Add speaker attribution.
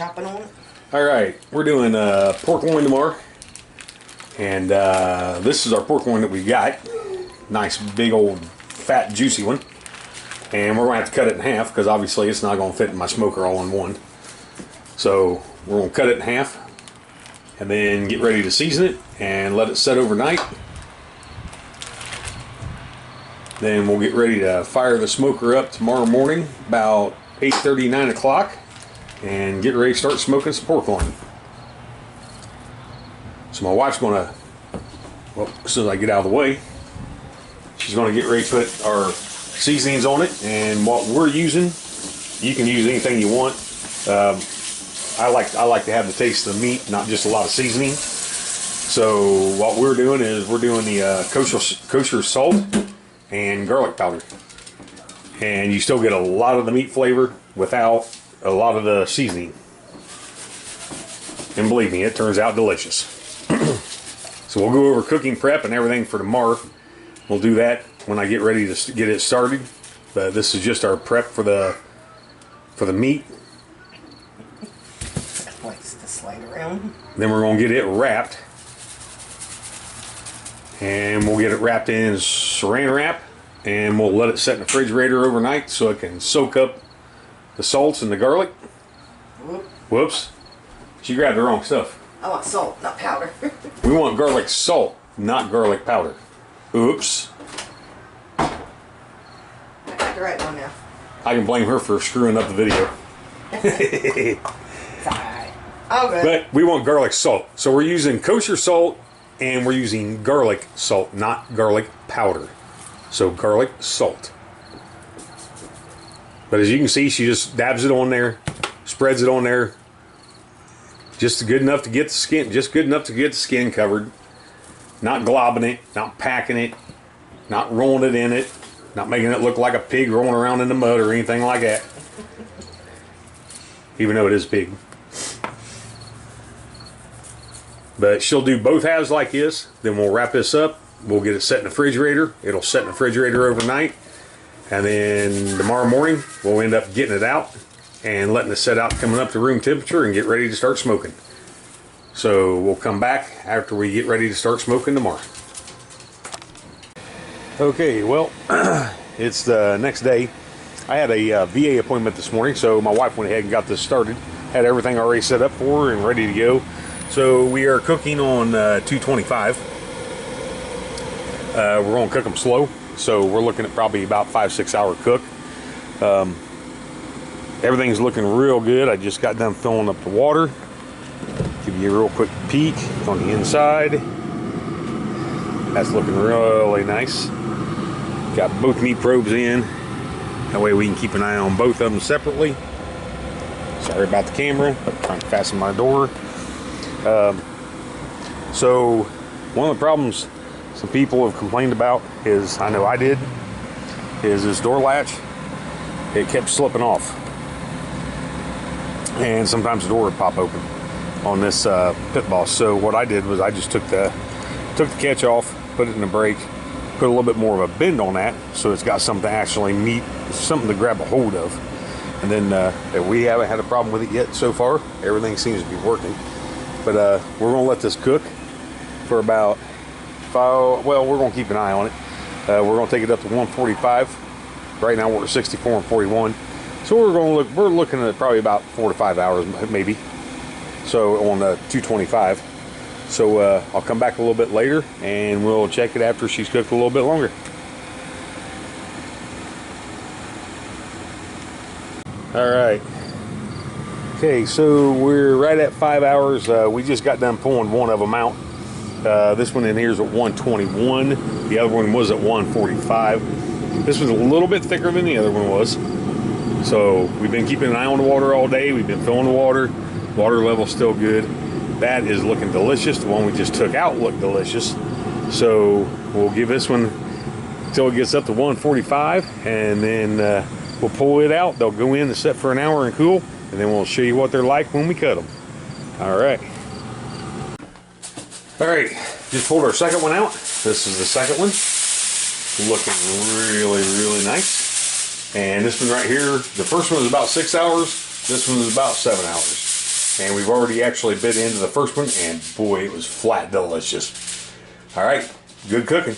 Speaker 1: chopping on it.
Speaker 2: All right, we're doing pork loin tomorrow, and this is our pork loin that we got. Nice big old fat juicy one, and we're gonna have to cut it in half because obviously it's not gonna fit in my smoker all in one. So we're gonna cut it in half and then get ready to season it and let it set overnight. Then we'll get ready to fire the smoker up tomorrow morning about 8:30, 9 o'clock and get ready to start smoking some pork loin. So my wife's gonna, well, as soon as I get out of the way, she's gonna get ready to put our seasonings on it. And what we're using, you can use anything you want. I like to have the taste of the meat, not just a lot of seasoning. So what we're doing is we're doing the kosher salt and garlic powder, and you still get a lot of the meat flavor without a lot of the seasoning, and believe me, it turns out delicious. So we'll go over cooking prep and everything for tomorrow. We'll do that when I get ready to get it started, but this is just our prep for the meat.
Speaker 1: Likes to slide around.
Speaker 2: Then we're going to get it wrapped, and we'll get it wrapped in saran wrap, and we'll let it set in the refrigerator overnight so it can soak up the salts and the garlic. Whoops. She grabbed the wrong stuff.
Speaker 1: I want salt, not powder.
Speaker 2: We want garlic salt, not garlic powder. Oops.
Speaker 1: I got the right one now.
Speaker 2: I can blame her for screwing up the video.
Speaker 1: It's alright. Oh, good.
Speaker 2: But we want garlic salt. So we're using kosher salt, and we're using garlic salt, not garlic powder. So garlic salt. But as you can see, she just dabs it on there, spreads it on there. Just good enough to get the skin, just good enough to get the skin covered. Not globbing it, not packing it, not rolling it in it, not making it look like a pig rolling around in the mud or anything like that. Even though it is pig. But she'll do both halves like this. Then we'll wrap this up. We'll get it set in the refrigerator. It'll set in the refrigerator overnight. And then tomorrow morning, we'll end up getting it out and letting it set out, coming up to room temperature, and get ready to start smoking. So we'll come back after we get ready to start smoking tomorrow. Okay, well, it's the next day. I had a VA appointment this morning, so my wife went ahead and got this started. Had everything already set up for her and ready to go. So we are cooking on 225. We're going to cook them slow, so we're looking at probably about 5-6 hour cook. Everything's looking real good. I just got done filling up the water. Give you a real quick peek on the inside. That's looking really nice. Got both meat probes in. That way we can keep an eye on both of them separately. Sorry about the camera. I'm trying to fasten my door. So one of the problems some people have complained about is, I know I did, is this door latch. It kept slipping off, and sometimes the door would pop open on this pit boss. So what I did was I just took the catch off, put it in the brake, put a little bit more of a bend on that so it's got something to actually meet, something to grab a hold of. And then we haven't had a problem with it yet so far. Everything seems to be working. But we're going to let this cook for about 5, well, we're going to keep an eye on it. We're going to take it up to 145. Right now we're at 64 and 41. So we're looking at probably about 4 to 5 hours maybe. So on 225. So I'll come back a little bit later and we'll check it after she's cooked a little bit longer. All right. Okay, so we're right at 5 hours. We just got done pulling one of them out. This one in here is at 121. The other one was at 145. This one's a little bit thicker than the other one was. So we've been keeping an eye on the water all day. We've been filling the water. Water level's still good. That is looking delicious. The one we just took out looked delicious. So we'll give this one until it gets up to 145, and then we'll pull it out. They'll go in and set for an hour and cool, and then we'll show you what they're like when we cut them. All right. All right, just pulled our second one out. This is the second one. Looking really, really nice. And this one right here, the first one was about 6 hours. This one was about 7 hours. And we've already actually bit into the first one, and boy, it was flat delicious. All right, good cooking.